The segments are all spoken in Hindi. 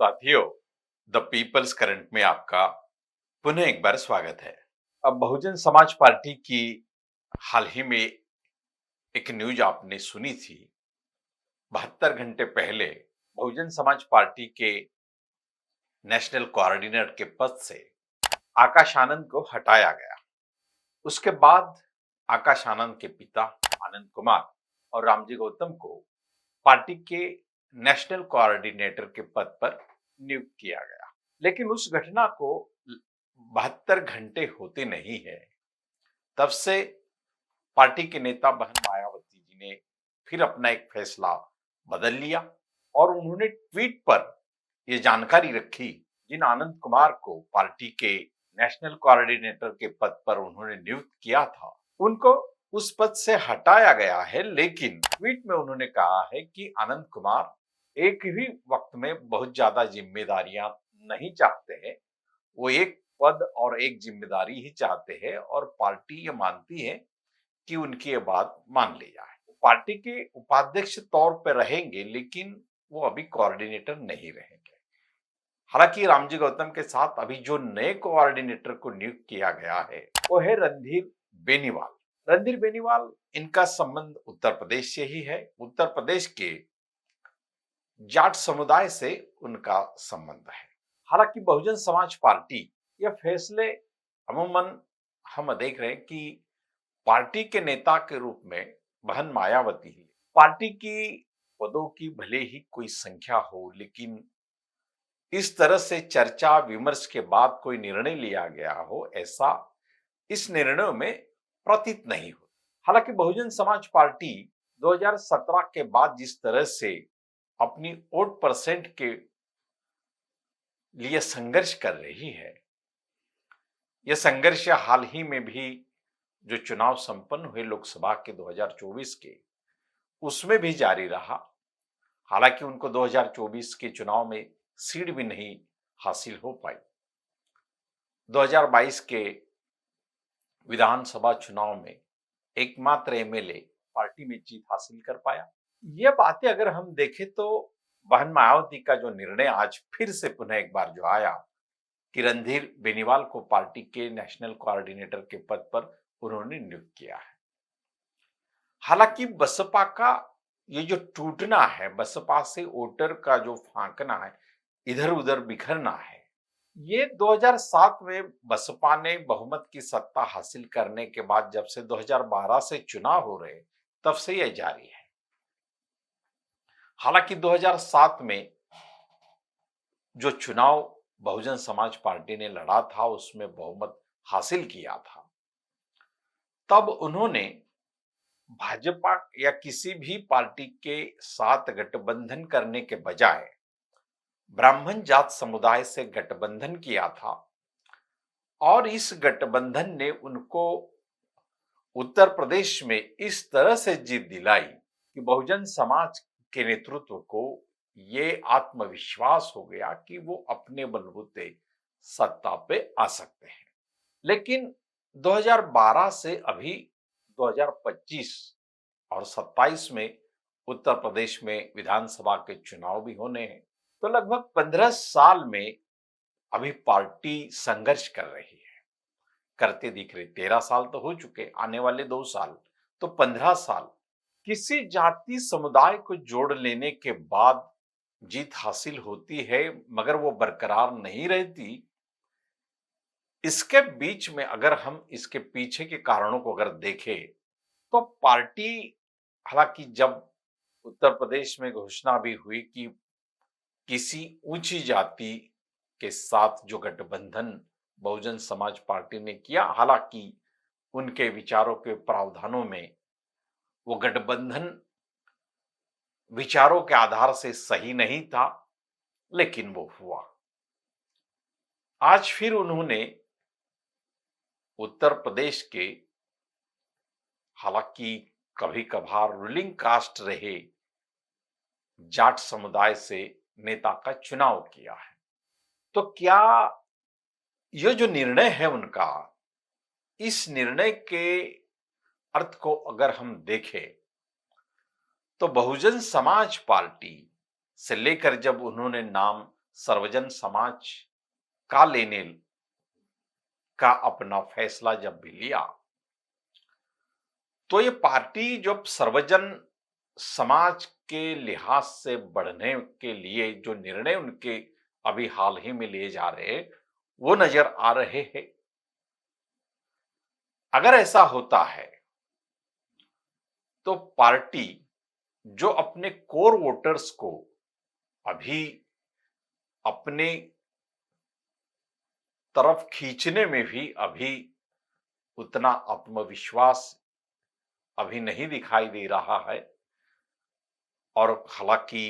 साथियों, द पीपल्स करंट में आपका पुनः एक बार स्वागत है। अब बहुजन समाज पार्टी की हाल ही में एक न्यूज आपने सुनी थी। 72 घंटे पहले बहुजन समाज पार्टी के नेशनल कोऑर्डिनेटर के पद से आकाश आनंद को हटाया गया। उसके बाद आकाश आनंद के पिता आनंद कुमार और रामजी गौतम को पार्टी के नेशनल कोऑर्डिनेटर के पद पर नियुक्त किया गया। लेकिन उस घटना को 72 घंटे होते नहीं है, तब से पार्टी के नेता बहन मायावती जी ने फिर अपना एक फैसला बदल लिया और उन्होंने ट्वीट पर यह जानकारी रखी। जिन आनंद कुमार को पार्टी के नेशनल कोऑर्डिनेटर के पद पर उन्होंने नियुक्त किया था, उनको उस पद से हटाया गया है। लेकिन ट्वीट में उन्होंने कहा है कि आनंद कुमार एक ही वक्त में बहुत ज्यादा जिम्मेदारियां नहीं चाहते हैं, वो एक पद और एक जिम्मेदारी ही चाहते हैं और पार्टी ये मानती है कि उनकी ये बात मान ली जाए। पार्टी के उपाध्यक्ष तौर पर रहेंगे, लेकिन वो अभी कोऑर्डिनेटर नहीं रहेंगे। हालांकि रामजी गौतम के साथ अभी जो नए कोऑर्डिनेटर को नियुक्त किया गया है वो है रणधीर बेनीवाल। रणधीर बेनीवाल, इनका संबंध उत्तर प्रदेश से ही है। उत्तर प्रदेश के जाट समुदाय से उनका संबंध है। हालांकि बहुजन समाज पार्टी ये फैसले अमूमन हम देख रहे हैं कि पार्टी के नेता के रूप में बहन मायावती ही पार्टी की पदों की भले ही कोई संख्या हो, लेकिन इस तरह से चर्चा विमर्श के बाद कोई निर्णय लिया गया हो, ऐसा इस निर्णय में प्रतीत नहीं हो। हालांकि बहुजन समाज पार्टी 2017 के बाद जिस तरह से अपनी वोट परसेंट के लिए संघर्ष कर रही है, यह संघर्ष हाल ही में भी जो चुनाव संपन्न हुए लोकसभा के 2024 के, उसमें भी जारी रहा। हालांकि उनको 2024 के चुनाव में सीट भी नहीं हासिल हो पाई। 2022 के विधानसभा चुनाव में एकमात्र एमएलए पार्टी में जीत हासिल कर पाया। ये बातें अगर हम देखें तो बहन मायावती का जो निर्णय आज फिर से पुनः एक बार जो आया कि रणधीर बेनीवाल को पार्टी के नेशनल कोऑर्डिनेटर के पद पर उन्होंने नियुक्त किया है। हालांकि बसपा का ये जो टूटना है, बसपा से वोटर का जो फांकना है, इधर उधर बिखरना है, ये 2007 में बसपा ने बहुमत की सत्ता हासिल करने के बाद जब से 2012 से चुनाव हो रहे, तब से यह जारी है। हालांकि 2007 में जो चुनाव बहुजन समाज पार्टी ने लड़ा था, उसमें बहुमत हासिल किया था, तब उन्होंने भाजपा या किसी भी पार्टी के साथ गठबंधन करने के बजाय ब्राह्मण जात समुदाय से गठबंधन किया था और इस गठबंधन ने उनको उत्तर प्रदेश में इस तरह से जीत दिलाई कि बहुजन समाज के नेतृत्व को ये आत्मविश्वास हो गया कि वो अपने बलबूते सत्ता पे आ सकते हैं। लेकिन 2012 से अभी 2025 और 27 में उत्तर प्रदेश में विधानसभा के चुनाव भी होने हैं, तो लगभग 15 साल में अभी पार्टी संघर्ष कर रही है, करते दिख रही। 13 साल तो हो चुके, आने वाले 2 साल तो 15 साल किसी जाति समुदाय को जोड़ लेने के बाद जीत हासिल होती है, मगर वो बरकरार नहीं रहती। इसके बीच में अगर हम इसके पीछे के कारणों को अगर देखें तो पार्टी, हालांकि जब उत्तर प्रदेश में घोषणा भी हुई कि किसी ऊंची जाति के साथ जो गठबंधन बहुजन समाज पार्टी ने किया, हालांकि उनके विचारों के प्रावधानों में वो गठबंधन विचारों के आधार से सही नहीं था, लेकिन वो हुआ। आज फिर उन्होंने उत्तर प्रदेश के, हालांकि कभी कभार रूलिंग कास्ट रहे, जाट समुदाय से नेता का चुनाव किया है। तो क्या यह जो निर्णय है उनका, इस निर्णय के अर्थ को अगर हम देखें तो बहुजन समाज पार्टी से लेकर जब उन्होंने नाम सर्वजन समाज का लेने का अपना फैसला जब भी लिया, तो ये पार्टी जब सर्वजन समाज के लिहाज से बढ़ने के लिए जो निर्णय उनके अभी हाल ही में लिए जा रहे हैं, वो नजर आ रहे हैं। अगर ऐसा होता है तो पार्टी जो अपने कोर वोटर्स को अभी अपने तरफ खींचने में भी अभी उतना आत्मविश्वास अभी नहीं दिखाई दे रहा है, और हालांकि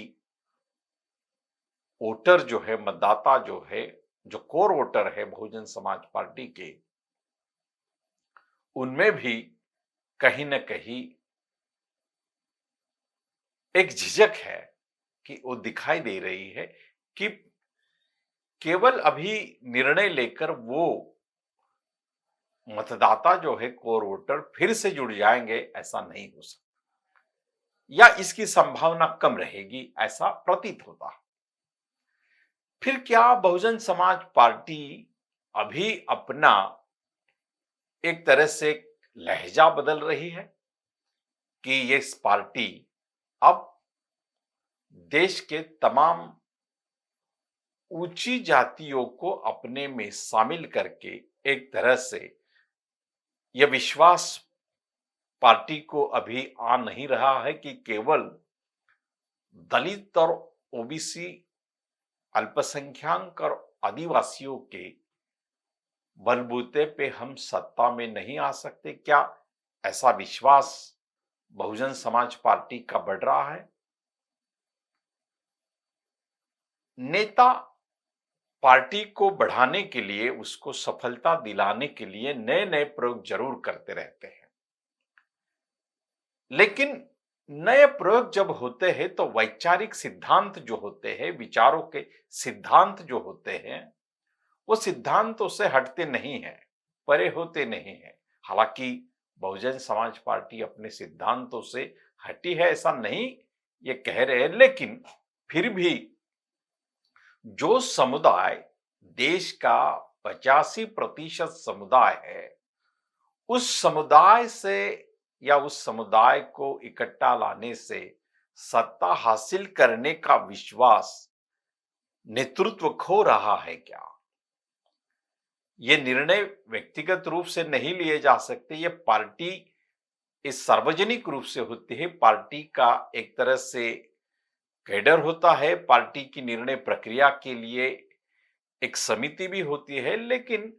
वोटर जो है, मतदाता जो है, जो कोर वोटर है बहुजन समाज पार्टी के, उनमें भी कहीं न कहीं एक झिझक है कि वो दिखाई दे रही है कि केवल अभी निर्णय लेकर वो मतदाता जो है, कोर वोटर फिर से जुड़ जाएंगे, ऐसा नहीं हो सकता, या इसकी संभावना कम रहेगी, ऐसा प्रतीत होता है। फिर क्या बहुजन समाज पार्टी अभी अपना एक तरह से लहजा बदल रही है कि ये पार्टी अब देश के तमाम ऊंची जातियों को अपने में शामिल करके एक तरह से यह विश्वास पार्टी को अभी आ नहीं रहा है कि केवल दलित और ओबीसी, अल्पसंख्यक और आदिवासियों के बलबूते पे हम सत्ता में नहीं आ सकते? क्या ऐसा विश्वास बहुजन समाज पार्टी का बढ़ रहा है? नेता पार्टी को बढ़ाने के लिए, उसको सफलता दिलाने के लिए नए नए प्रयोग जरूर करते रहते हैं, लेकिन नए प्रयोग जब होते हैं तो वैचारिक सिद्धांत जो होते हैं, विचारों के सिद्धांत जो होते हैं, वो सिद्धांतों से हटते नहीं हैं, परे होते नहीं हैं। हालांकि बहुजन समाज पार्टी अपने सिद्धांतों से हटी है ऐसा नहीं ये कह रहे हैं, लेकिन फिर भी जो समुदाय देश का 85% समुदाय है, उस समुदाय से या उस समुदाय को इकट्ठा लाने से सत्ता हासिल करने का विश्वास नेतृत्व खो रहा है क्या? ये निर्णय व्यक्तिगत रूप से नहीं लिए जा सकते, ये पार्टी इस सार्वजनिक रूप से होती है। पार्टी का एक तरह से कैडर होता है, पार्टी की निर्णय प्रक्रिया के लिए एक समिति भी होती है, लेकिन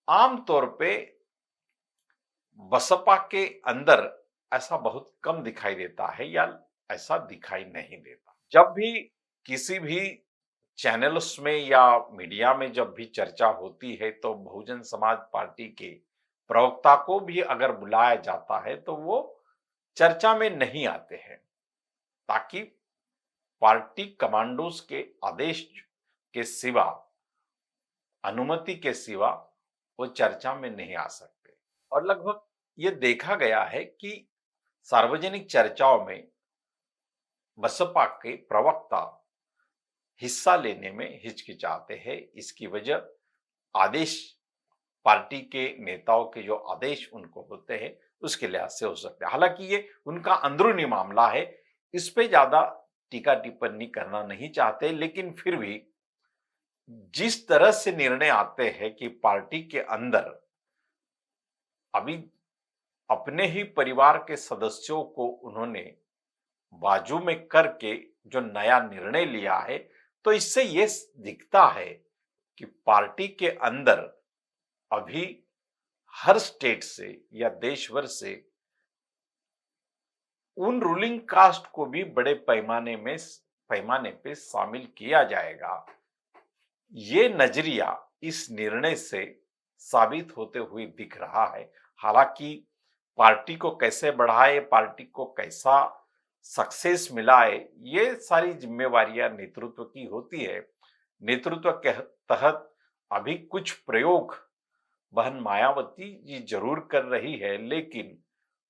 आमतौर पे बसपा के अंदर ऐसा बहुत कम दिखाई देता है, या ऐसा दिखाई नहीं देता। जब भी किसी भी चैनल्स में या मीडिया में जब भी चर्चा होती है तो बहुजन समाज पार्टी के प्रवक्ता को भी अगर बुलाया जाता है तो वो चर्चा में नहीं आते हैं, ताकि पार्टी कमांडोज के आदेश के सिवा, अनुमति के सिवा वो चर्चा में नहीं आ सकते। और लगभग ये देखा गया है कि सार्वजनिक चर्चाओं में बसपा के प्रवक्ता हिस्सा लेने में हिचकिचाते हैं। इसकी वजह आदेश, पार्टी के नेताओं के जो आदेश उनको होते हैं उसके लिहाज से हो सकते हैं। हालांकि ये उनका अंदरूनी मामला है, इस पे ज्यादा टीका टिप्पणी करना नहीं चाहते, लेकिन फिर भी जिस तरह से निर्णय आते हैं कि पार्टी के अंदर अभी अपने ही परिवार के सदस्यों को उन्होंने बाजू में करके जो नया निर्णय लिया है, तो इससे ये दिखता है कि पार्टी के अंदर अभी हर स्टेट से या देश भर से उन रूलिंग कास्ट को भी बड़े पैमाने पे शामिल किया जाएगा। ये नजरिया इस निर्णय से साबित होते हुए दिख रहा है। हालांकि पार्टी को कैसे बढ़ाए, पार्टी को कैसा सक्सेस मिलाए, ये सारी जिम्मेवारियां नेतृत्व की होती है। नेतृत्व के तहत अभी कुछ प्रयोग बहन मायावती जी जरूर कर रही है, लेकिन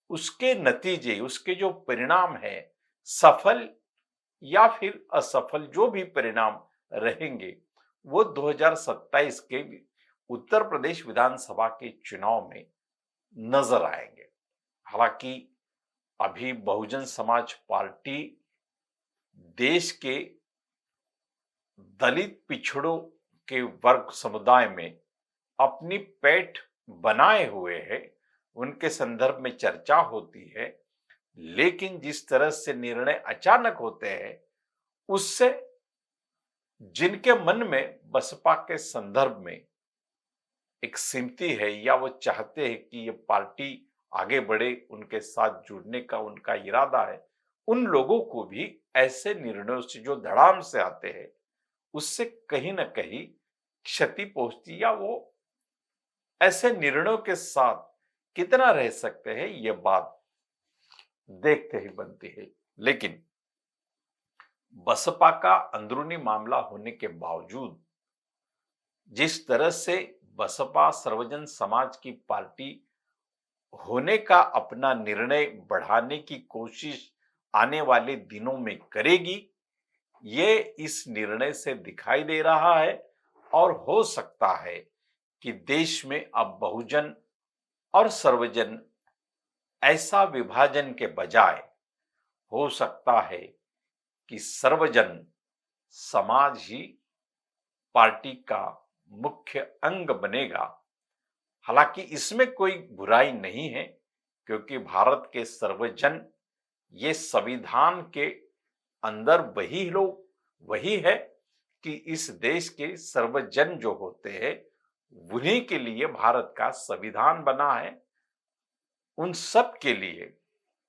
उसके नतीजे, उसके जो परिणाम है, सफल या फिर असफल जो भी परिणाम रहेंगे वो 2027 के उत्तर प्रदेश विधानसभा के चुनाव में नजर आएंगे। हालांकि अभी बहुजन समाज पार्टी देश के दलित पिछड़ों के वर्ग समुदाय में अपनी पैठ बनाए हुए है, उनके संदर्भ में चर्चा होती है, लेकिन जिस तरह से निर्णय अचानक होते हैं उससे जिनके मन में बसपा के संदर्भ में एक सिमती है या वो चाहते हैं कि ये पार्टी आगे बढ़े, उनके साथ जुड़ने का उनका इरादा है, उन लोगों को भी ऐसे निर्णयों से जो धड़ाम से आते हैं उससे कहीं ना कहीं क्षति पहुंचती, या वो ऐसे निर्णयों के साथ कितना रह सकते हैं ये बात देखते ही बनती है। लेकिन बसपा का अंदरूनी मामला होने के बावजूद जिस तरह से बसपा सर्वजन समाज की पार्टी होने का अपना निर्णय बढ़ाने की कोशिश आने वाले दिनों में करेगी, ये इस निर्णय से दिखाई दे रहा है। और हो सकता है कि देश में अब बहुजन और सर्वजन ऐसा विभाजन के बजाय हो सकता है कि सर्वजन समाज ही पार्टी का मुख्य अंग बनेगा। हालांकि इसमें कोई बुराई नहीं है, क्योंकि भारत के सर्वजन ये संविधान के अंदर वही है कि इस देश के सर्वजन जो होते हैं उन्हीं के लिए भारत का संविधान बना है, उन सब के लिए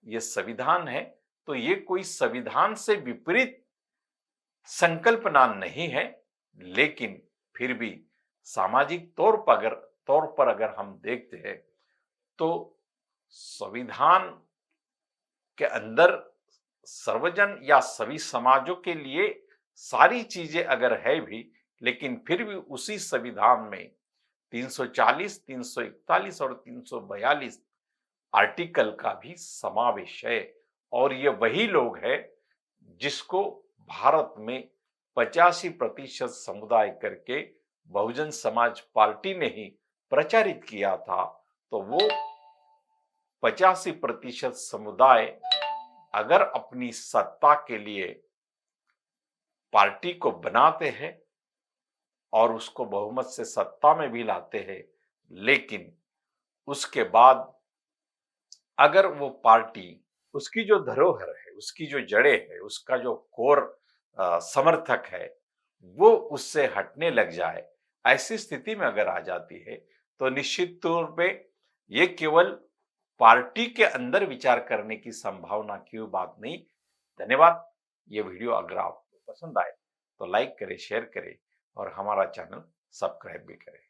ये संविधान है। तो ये कोई संविधान से विपरीत संकल्पना नहीं है, लेकिन फिर भी सामाजिक तौर पर अगर हम देखते हैं तो संविधान के अंदर सर्वजन या सभी समाजों के लिए सारी चीजें अगर है भी, लेकिन फिर भी उसी संविधान में 340, 341 और 342 आर्टिकल का भी समावेश है। और ये वही लोग हैं जिसको भारत में 85% समुदाय करके बहुजन समाज पार्टी ने ही प्रचारित किया था। तो वो 85% समुदाय अगर अपनी सत्ता के लिए पार्टी को बनाते हैं और उसको बहुमत से सत्ता में भी लाते हैं, लेकिन उसके बाद अगर वो पार्टी उसकी जो धरोहर है, उसकी जो जड़ें है, उसका जो कोर समर्थक है वो उससे हटने लग जाए, ऐसी स्थिति में अगर आ जाती है तो निश्चित तौर पे ये केवल पार्टी के अंदर विचार करने की संभावना की बात नहीं। धन्यवाद। ये वीडियो अगर आपको पसंद आए तो लाइक करें, शेयर करें और हमारा चैनल सब्सक्राइब भी करें।